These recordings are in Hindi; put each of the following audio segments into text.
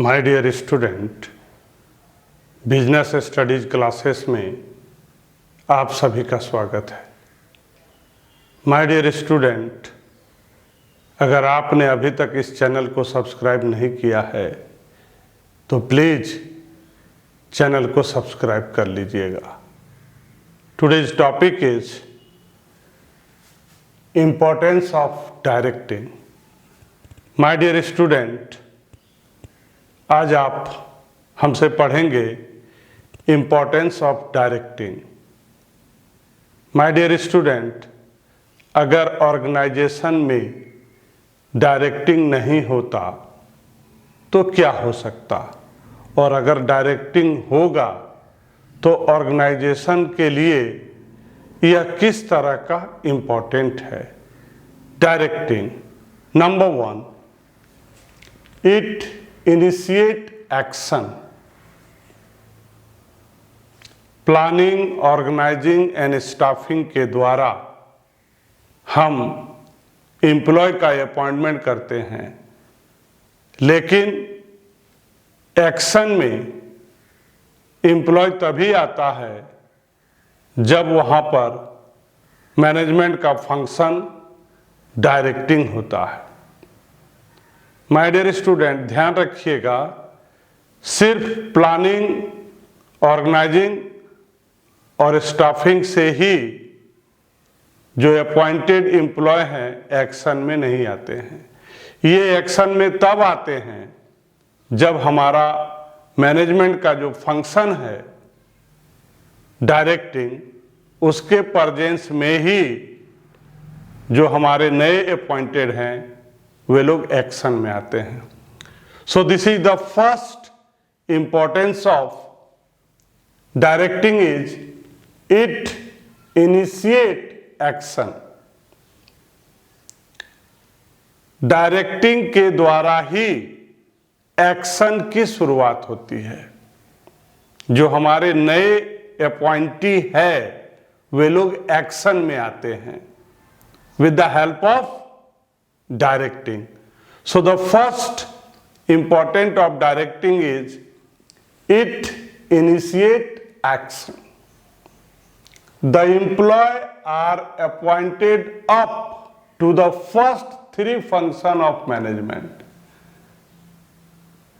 My dear student, business studies classes में आप सभी का स्वागत है। माय डियर स्टूडेंट, अगर आपने अभी तक इस चैनल को सब्सक्राइब नहीं किया है तो प्लीज़ चैनल को सब्सक्राइब कर लीजिएगा। Today's topic is importance of directing. My dear student, आज आप हमसे पढ़ेंगे importance of directing. My dear student, अगर ऑर्गेनाइजेशन में डायरेक्टिंग नहीं होता तो क्या हो सकता, और अगर डायरेक्टिंग होगा तो ऑर्गेनाइजेशन के लिए यह किस तरह का इम्पोर्टेंट है। Directing, number 1, it initiate action. Planning, organising and staffing के द्वारा हम एम्प्लॉय का अपॉइंटमेंट करते हैं, लेकिन एक्शन में एम्प्लॉय तभी आता है जब वहाँ पर मैनेजमेंट का फंक्शन डायरेक्टिंग होता है। माय डियर स्टूडेंट, ध्यान रखिएगा, सिर्फ प्लानिंग, ऑर्गेनाइजिंग और स्टाफिंग से ही जो अपॉइंटेड एम्प्लॉय हैं एक्शन में नहीं आते हैं। ये एक्शन में तब आते हैं जब हमारा मैनेजमेंट का जो फंक्शन है डायरेक्टिंग, उसके प्रेजेंस में ही जो हमारे नए अपॉइंटेड हैं वे लोग एक्शन में आते हैं। सो this is the first importance of directing is it initiate action. Directing के द्वारा ही एक्शन की शुरुआत होती है। जो हमारे नए अपॉइंटी है वे लोग एक्शन में आते हैं with the help of directing. So the first important of directing is it initiate action. The employee are appointed up to the first 3 function of management.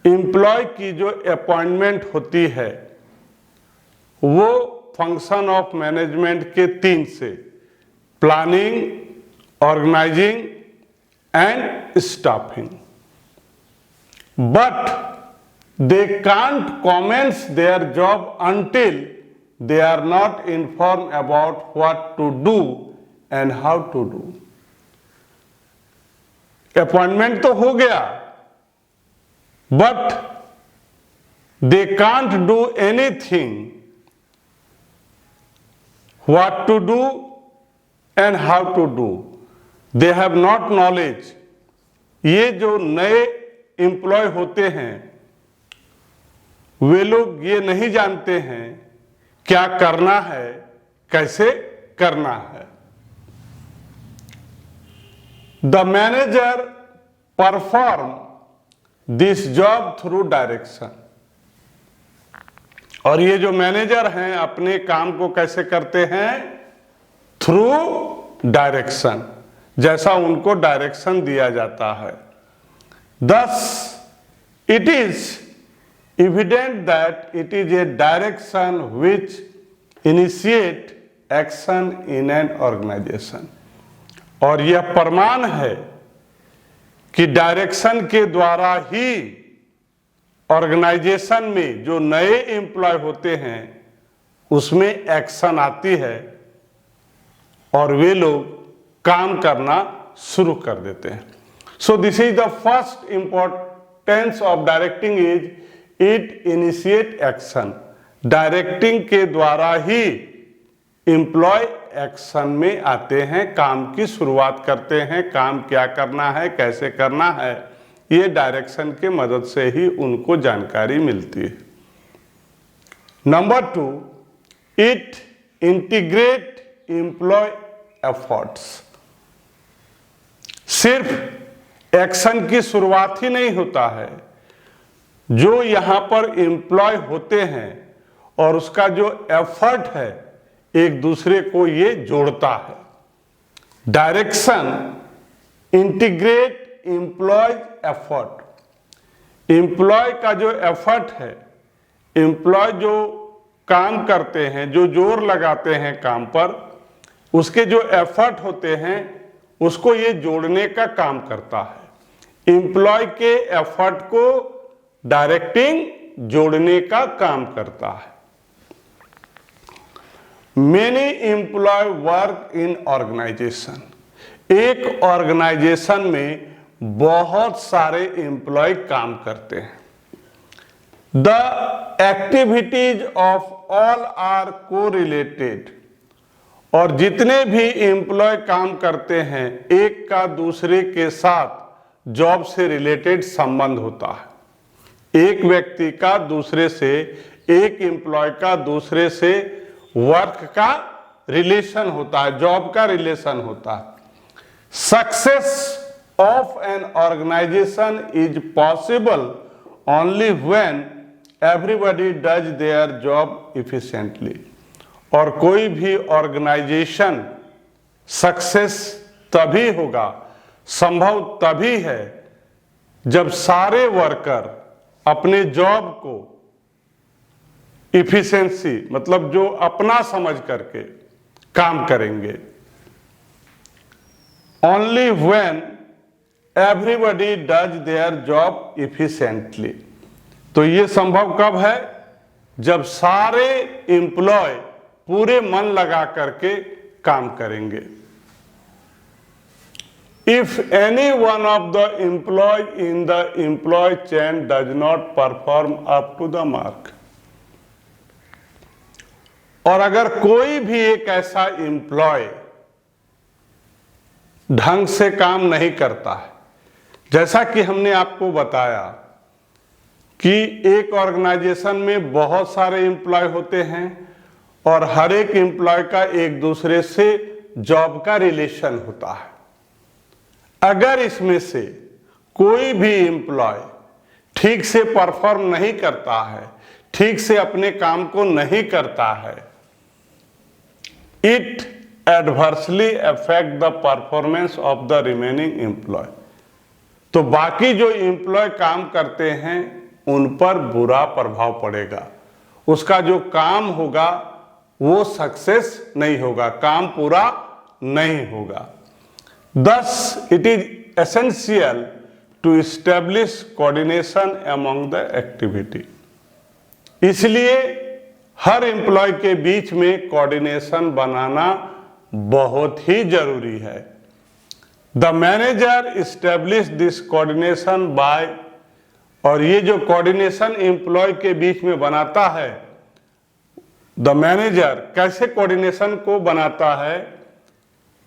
Employ की जो अपॉइंटमेंट होती है वो फंक्शन ऑफ मैनेजमेंट के 3 से, planning, organizing and staffing, but they can't commence their job until they are not informed about what to do and how to do. Appointment तो हो गया, but they can't do anything, what to do and how to do. They have not knowledge. ये जो नए एम्प्लॉय होते हैं वे लोग ये नहीं जानते हैं क्या करना है, कैसे करना है। The manager perform this job through direction. और ये जो मैनेजर हैं अपने काम को कैसे करते हैं? थ्रू डायरेक्शन, जैसा उनको डायरेक्शन दिया जाता है। Thus, it is evident that it is a direction which initiate action in an organization. और यह प्रमाण है कि डायरेक्शन के द्वारा ही ऑर्गेनाइजेशन में जो नए एम्प्लॉय होते हैं उसमें एक्शन आती है और वे लोग काम करना शुरू कर देते हैं। सो this is the first importance of directing is it initiate action. Directing के द्वारा ही एम्प्लॉय एक्शन में आते हैं, काम की शुरुआत करते हैं। काम क्या करना है, कैसे करना है, ये डायरेक्शन के मदद से ही उनको जानकारी मिलती है। Number 2, it integrate employ efforts. सिर्फ एक्शन की शुरुआत ही नहीं होता है, जो यहाँ पर एम्प्लॉय होते हैं और उसका जो एफर्ट है एक दूसरे को ये जोड़ता है। Direction integrate employ effort. Employ का जो एफर्ट है, एम्प्लॉय जो काम करते हैं, जो जोर लगाते हैं काम पर, उसके जो एफर्ट होते हैं उसको ये जोड़ने का काम करता है। एम्प्लॉय के एफर्ट को डायरेक्टिंग जोड़ने का काम करता है। Many employ work in organisation. एक ऑर्गेनाइजेशन में बहुत सारे एम्प्लॉय काम करते हैं। The activities of all are correlated. और जितने भी एम्प्लॉय काम करते हैं एक का दूसरे के साथ जॉब से रिलेटेड संबंध होता है। एक व्यक्ति का दूसरे से, एक एम्प्लॉय का दूसरे से वर्क का रिलेशन होता है, जॉब का रिलेशन होता है। Success of an organisation is possible only when everybody does their job efficiently. और कोई भी ऑर्गेनाइजेशन सक्सेस तभी होगा, संभव तभी है जब सारे वर्कर अपने जॉब को इफिशिएंसी मतलब जो अपना समझ करके काम करेंगे। Only when everybody does their job efficiently. तो ये संभव कब है? जब सारे एम्प्लॉय पूरे मन लगा करके काम करेंगे। If any one of the employ in the employ chain does not perform up to the mark. और अगर कोई भी एक ऐसा एम्प्लॉय ढंग से काम नहीं करता है, जैसा कि हमने आपको बताया कि एक ऑर्गेनाइजेशन में बहुत सारे एम्प्लॉय होते हैं और हर एक एम्प्लॉय का एक दूसरे से जॉब का रिलेशन होता है। अगर इसमें से कोई भी एम्प्लॉय ठीक से परफॉर्म नहीं करता है, ठीक से अपने काम को नहीं करता है, it adversely affect the performance of the remaining employ. तो बाकी जो एम्प्लॉय काम करते हैं उन पर बुरा प्रभाव पड़ेगा। उसका जो काम होगा वो सक्सेस नहीं होगा, काम पूरा नहीं होगा। Thus, it is essential to establish coordination among the activity। इसलिए हर एम्प्लॉय के बीच में कोऑर्डिनेशन बनाना बहुत ही जरूरी है। The manager establish this coordination by, और ये जो कोऑर्डिनेशन एम्प्लॉय के बीच में बनाता है, द मैनेजर कैसे कोऑर्डिनेशन को बनाता है?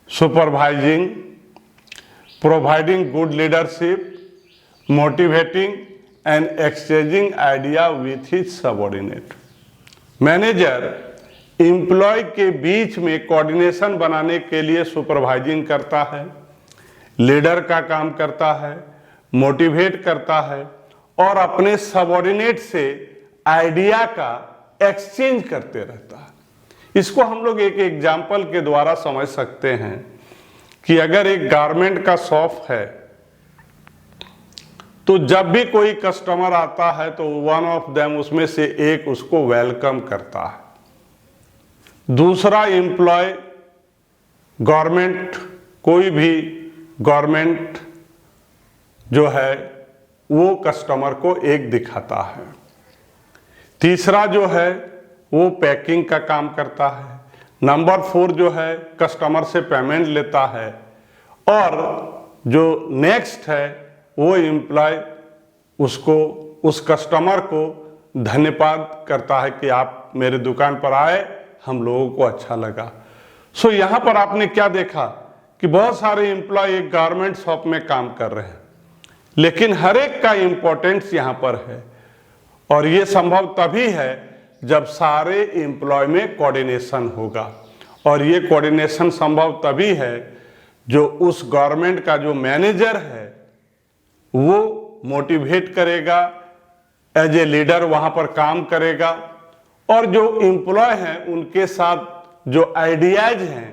Supervising, providing good leadership, motivating and exchanging idea with his subordinate. Manager employ के बीच में कोऑर्डिनेशन बनाने के लिए सुपरवाइजिंग करता है, लीडर का काम करता है, मोटिवेट करता है और अपने सबऑर्डिनेट से आइडिया का एक्सचेंज करते रहता है। इसको हम लोग एक एग्जाम्पल के द्वारा समझ सकते हैं कि अगर एक गारमेंट का शॉप है तो जब भी कोई कस्टमर आता है तो वन ऑफ देम उसमें से एक उसको वेलकम करता है। दूसरा एम्प्लॉय गवर्नमेंट, कोई भी गवर्नमेंट जो है वो कस्टमर को एक दिखाता है। तीसरा जो है वो पैकिंग का काम करता है। नंबर 4 जो है कस्टमर से पेमेंट लेता है। और जो नेक्स्ट है वो एम्प्लॉय उसको, उस कस्टमर को धन्यवाद करता है कि आप मेरे दुकान पर आए, हम लोगों को अच्छा लगा। सो यहाँ पर आपने क्या देखा कि बहुत सारे एम्प्लॉय एक गारमेंट शॉप में काम कर रहे हैं, लेकिन हर एक का इंपॉर्टेंस यहाँ पर है। और ये संभव तभी है जब सारे एम्प्लॉय में कोऑर्डिनेशन होगा। और ये कोऑर्डिनेशन संभव तभी है जो उस गवर्नमेंट का जो मैनेजर है वो मोटिवेट करेगा, एज ए लीडर वहां पर काम करेगा और जो एम्प्लॉय हैं उनके साथ जो आइडियाज हैं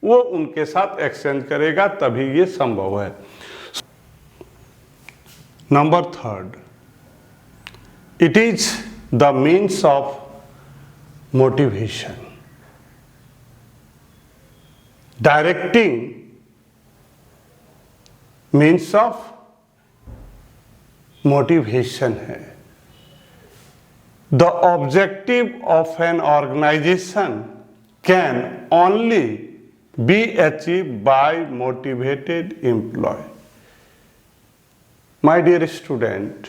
वो उनके साथ एक्सचेंज करेगा, तभी ये संभव है। Number 3, it is the means of motivation. Directing means of motivation है। The objective of an organisation can only be achieve by motivated employ. My dear student,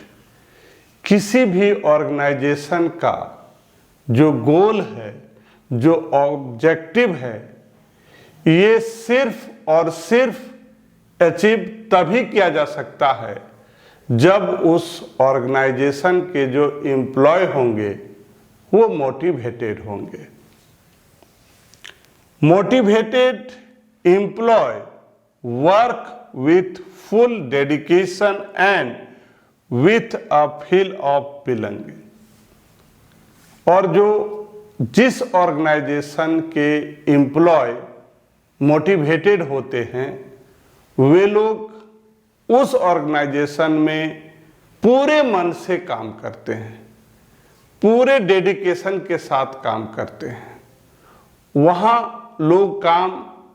किसी भी ऑर्गेनाइजेशन का जो गोल है, जो ऑब्जेक्टिव है, ये सिर्फ और सिर्फ अचीव तभी किया जा सकता है जब उस ऑर्गेनाइजेशन के जो एम्प्लॉय होंगे वो मोटिवेटेड होंगे। Motivated employ work with full dedication and with a feel of belonging. और जो जिस ऑर्गेनाइजेशन के एम्प्लॉय मोटिवेटेड होते हैं वे लोग उस ऑर्गेनाइजेशन में पूरे मन से काम करते हैं, पूरे डेडिकेशन के साथ काम करते हैं। वहाँ लोग काम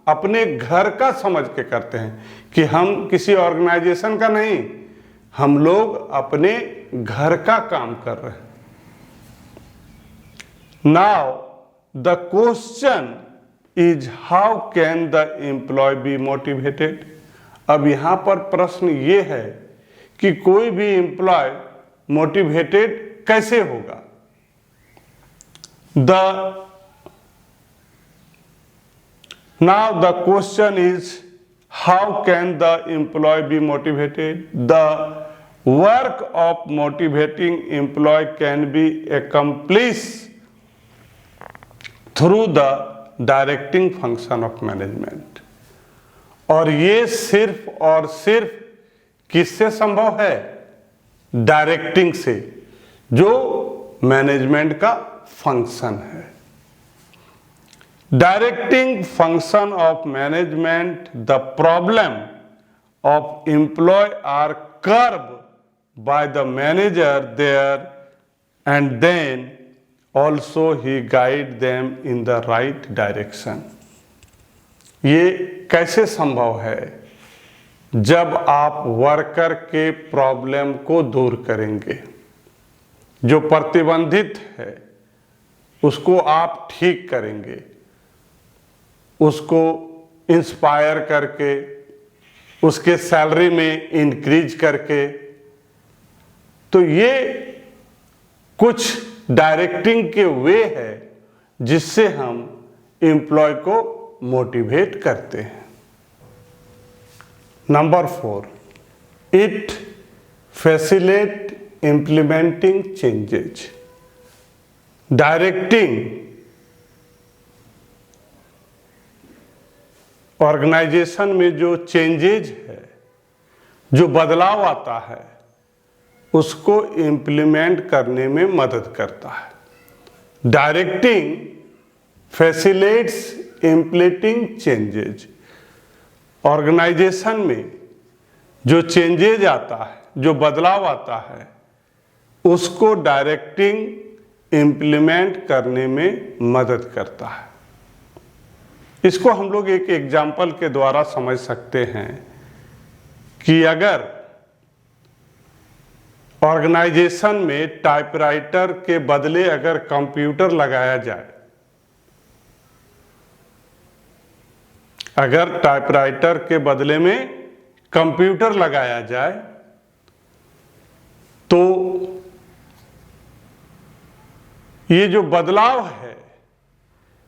अपने घर का समझ के करते हैं कि हम किसी ऑर्गेनाइजेशन का नहीं, हम लोग अपने घर का काम कर रहे हैं। Now the question is how can the employ be motivated. अब यहां पर प्रश्न ये है कि कोई भी एम्प्लॉय मोटिवेटेड कैसे होगा। Now the question is how can the employee be motivated? The work of motivating employee can be accomplished through the directing function of management। और ये सिर्फ और सिर्फ किससे संभव है? डायरेक्टिंग से, जो मैनेजमेंट का फंक्शन है। Directing function of management, the problem of employee are curbed by the manager there, and then also he guide them in the right direction। ये कैसे संभव है? जब आप वर्कर के प्रॉब्लम को दूर करेंगे, जो प्रतिबंधित है उसको आप ठीक करेंगे, उसको इंस्पायर करके, उसके सैलरी में इंक्रीज करके, तो ये कुछ डायरेक्टिंग के वे है जिससे हम एम्प्लॉय को मोटिवेट करते हैं। Number 4, it facilitate implementing changes. Directing organisation में जो चेंजेज है, जो बदलाव आता है, उसको इम्प्लीमेंट करने में मदद करता है। Directing facilitates implementing changes. Organisation में जो चेंजेज आता है, जो बदलाव आता है, उसको डायरेक्टिंग इम्प्लीमेंट करने में मदद करता है। इसको हम लोग एक एग्जाम्पल के द्वारा समझ सकते हैं कि अगर ऑर्गेनाइजेशन में टाइपराइटर के बदले अगर कंप्यूटर लगाया जाए, अगर टाइपराइटर के बदले में कंप्यूटर लगाया जाए तो ये जो बदलाव है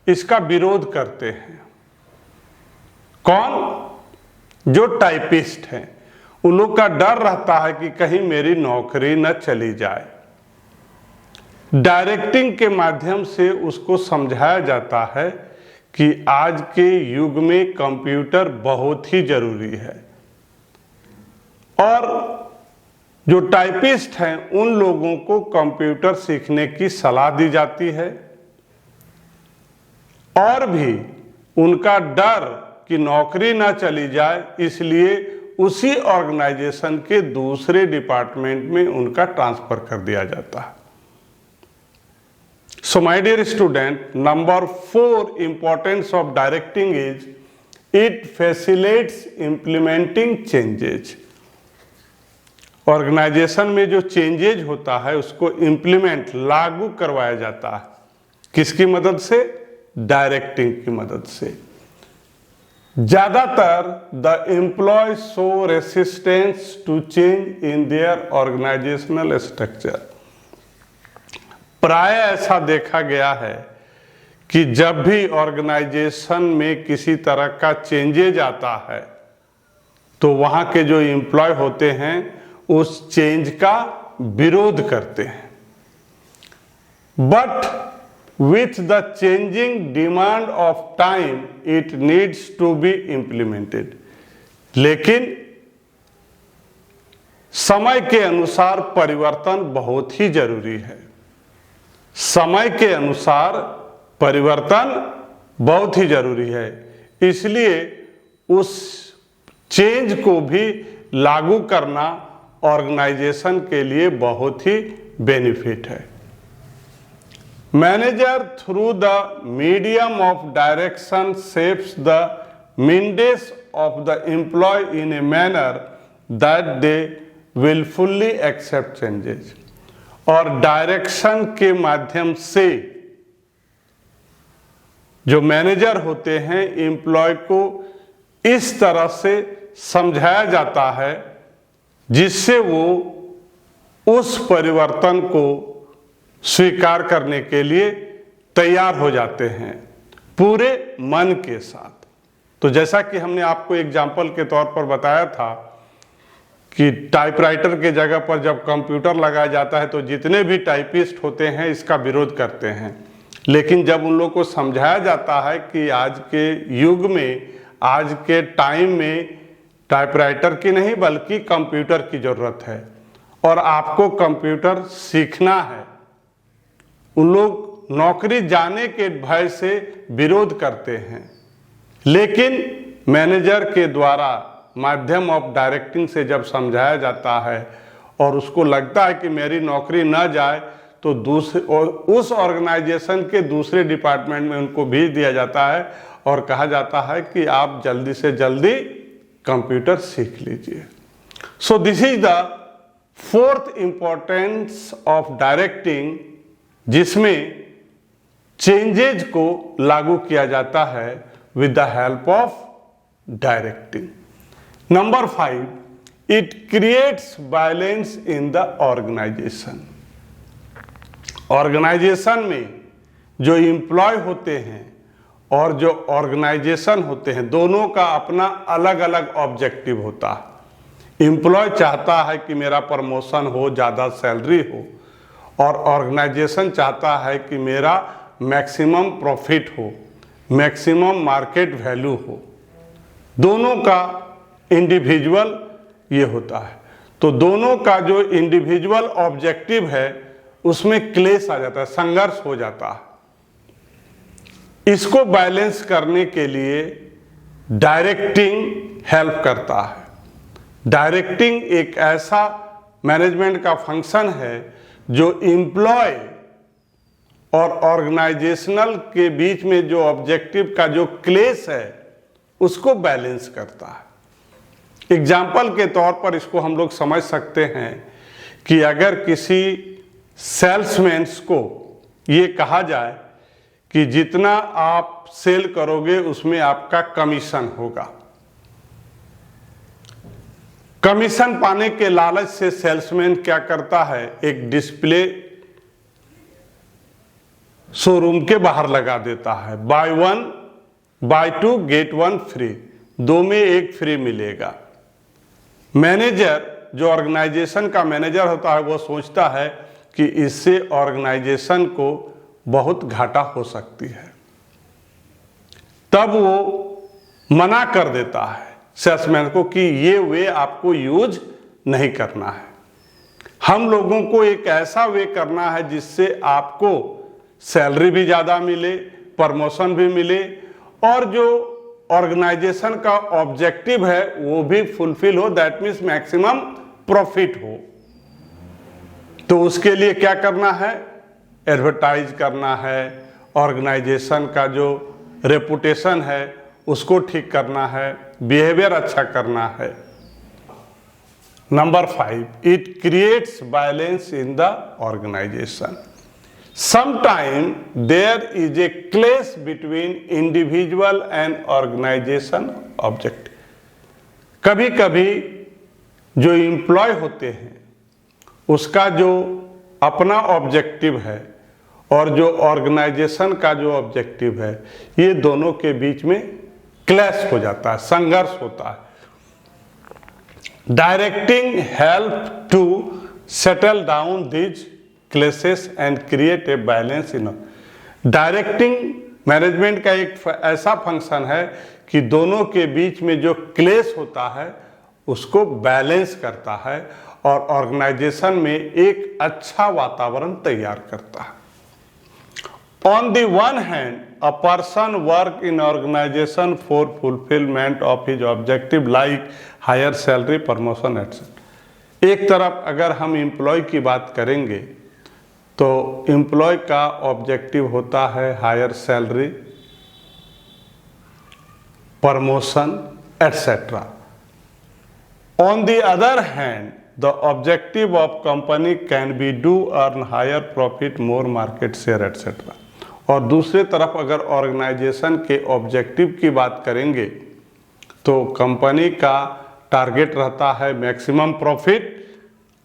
इसका विरोध करते हैं। कौन? जो टाइपिस्ट हैं। उन लोग का डर रहता है कि कहीं मेरी नौकरी न चली जाए। डायरेक्टिंग के माध्यम से उसको समझाया जाता है कि आज के युग में कंप्यूटर बहुत ही जरूरी है और जो टाइपिस्ट हैं उन लोगों को कंप्यूटर सीखने की सलाह दी जाती है, और भी उनका डर कि नौकरी ना चली जाए इसलिए उसी ऑर्गेनाइजेशन के दूसरे डिपार्टमेंट में उनका ट्रांसफर कर दिया जाता है। So my dear student, number 4 importance of directing is it facilitates implementing changes. Organisation में जो चेंजेज होता है उसको इंप्लीमेंट, लागू करवाया जाता है। किसकी मदद से? डायरेक्टिंग की मदद से। ज्यादातर the employ show resistance to change in their organisational structure. प्राय ऐसा देखा गया है कि जब भी ऑर्गेनाइजेशन में किसी तरह का चेंजेज आता है तो वहां के जो एम्प्लॉय होते हैं उस चेंज का विरोध करते हैं। But with the changing demand of time it needs to be implemented। लेकिन समय के अनुसार परिवर्तन बहुत ही जरूरी है। समय के अनुसार परिवर्तन बहुत ही जरूरी है, इसलिए उस चेंज को भी लागू करना ऑर्गेनाइजेशन के लिए बहुत ही बेनिफिट है। Manager through the medium of direction shapes the mindays of the employee in a manner that they will fully accept changes। और डायरेक्शन के माध्यम से जो मैनेजर होते हैं एम्प्लॉय को इस तरह से समझाया जाता है जिससे वो उस परिवर्तन को स्वीकार करने के लिए तैयार हो जाते हैं पूरे मन के साथ। तो जैसा कि हमने आपको एग्जाम्पल के तौर पर बताया था कि टाइपराइटर के जगह पर जब कंप्यूटर लगाया जाता है तो जितने भी टाइपिस्ट होते हैं इसका विरोध करते हैं, लेकिन जब उन लोगों को समझाया जाता है कि आज के युग में, आज के टाइम में टाइपराइटर की नहीं बल्कि कंप्यूटर की ज़रूरत है और आपको कंप्यूटर सीखना है, उन लोग नौकरी जाने के भय से विरोध करते हैं। लेकिन मैनेजर के द्वारा माध्यम ऑफ डायरेक्टिंग से जब समझाया जाता है और उसको लगता है कि मेरी नौकरी न जाए तो दूसरे और उस ऑर्गेनाइजेशन के दूसरे डिपार्टमेंट में उनको भेज दिया जाता है और कहा जाता है कि आप जल्दी से जल्दी कंप्यूटर सीख लीजिए। So this is the fourth importance of directing, जिसमें चेंजेज को लागू किया जाता है with the help of directing. Number 5, it creates balance in the organisation. Organisation में जो एम्प्लॉय होते हैं और जो ऑर्गेनाइजेशन होते हैं दोनों का अपना अलग अलग ऑब्जेक्टिव होता है। एम्प्लॉय चाहता है कि मेरा प्रमोशन हो, ज़्यादा सैलरी हो, और ऑर्गेनाइजेशन चाहता है कि मेरा मैक्सिमम प्रॉफिट हो, मैक्सिमम मार्केट वैल्यू हो। दोनों का इंडिविजुअल ये होता है, तो दोनों का जो इंडिविजुअल ऑब्जेक्टिव है उसमें क्लेश आ जाता है, संघर्ष हो जाता है। इसको बैलेंस करने के लिए डायरेक्टिंग हेल्प करता है। डायरेक्टिंग एक ऐसा मैनेजमेंट का फंक्शन है जो एम्प्लॉय और ऑर्गेनाइजेशनल के बीच में जो ऑब्जेक्टिव का जो क्लेश है उसको बैलेंस करता है। एग्जाम्पल के तौर पर इसको हम लोग समझ सकते हैं कि अगर किसी सेल्समैन्स को ये कहा जाए कि जितना आप सेल करोगे उसमें आपका कमीशन होगा, कमीशन पाने के लालच से सेल्समैन क्या करता है, एक डिस्प्ले शोरूम के बाहर लगा देता है, बाय 2 गेट 1 फ्री, 2 में 1 फ्री मिलेगा। मैनेजर जो ऑर्गेनाइजेशन का मैनेजर होता है वो सोचता है कि इससे ऑर्गेनाइजेशन को बहुत घाटा हो सकती है, तब वो मना कर देता है सेल्समैन को कि ये वे आपको यूज नहीं करना है। हम लोगों को एक ऐसा वे करना है जिससे आपको सैलरी भी ज़्यादा मिले, प्रमोशन भी मिले और जो ऑर्गेनाइजेशन का ऑब्जेक्टिव है वो भी फुलफिल हो, दैट मीन्स मैक्सिमम प्रॉफिट हो। तो उसके लिए क्या करना है? एडवर्टाइज करना है, ऑर्गेनाइजेशन का जो रेपुटेशन है उसको ठीक करना है, बिहेवियर अच्छा करना है। Number 5, it creates balance in the organisation. Sometime there is a clash between individual and organisation objective. कभी कभी जो एम्प्लॉय होते हैं उसका जो अपना ऑब्जेक्टिव है और जो ऑर्गेनाइजेशन का जो ऑब्जेक्टिव है, ये दोनों के बीच में क्लैश हो जाता है, संघर्ष होता है। Directing help to settle down these clashes and create a balance in. Directing management का एक ऐसा फंक्शन है कि दोनों के बीच में जो क्लेश होता है उसको बैलेंस करता है और ऑर्गेनाइजेशन में एक अच्छा वातावरण तैयार करता है। On the one hand, a person work in organization for fulfillment of his objective like higher salary, promotion, etc. एक तरफ अगर हम एम्प्लॉय की बात करेंगे तो एम्प्लॉय का ऑब्जेक्टिव होता है higher salary, promotion, etc. On the other hand, the objective of company can be to earn higher profit, more market share, etc. और दूसरे तरफ अगर ऑर्गेनाइजेशन के ऑब्जेक्टिव की बात करेंगे तो कंपनी का टारगेट रहता है मैक्सिमम प्रॉफिट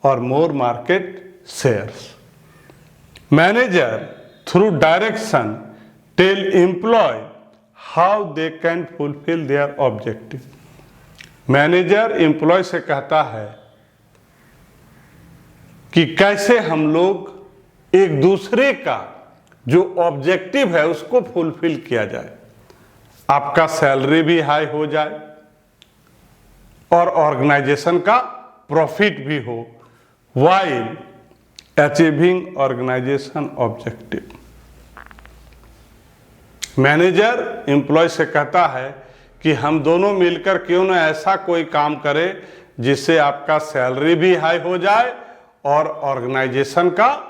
और more market shares. Manager through direction tell employ how they can fulfil their objective. Manager employ से कहता है कि कैसे हम लोग एक दूसरे का जो ऑब्जेक्टिव है उसको फुलफिल किया जाए, आपका सैलरी भी हाई हो जाए और ऑर्गेनाइजेशन का प्रॉफिट भी हो, while achieving organisation objective. Manager employ से कहता है कि हम दोनों मिलकर क्यों ना ऐसा कोई काम करें जिससे आपका सैलरी भी हाई हो जाए और ऑर्गेनाइजेशन का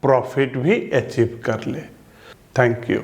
प्रॉफिट भी अचीव कर ले। Thank you.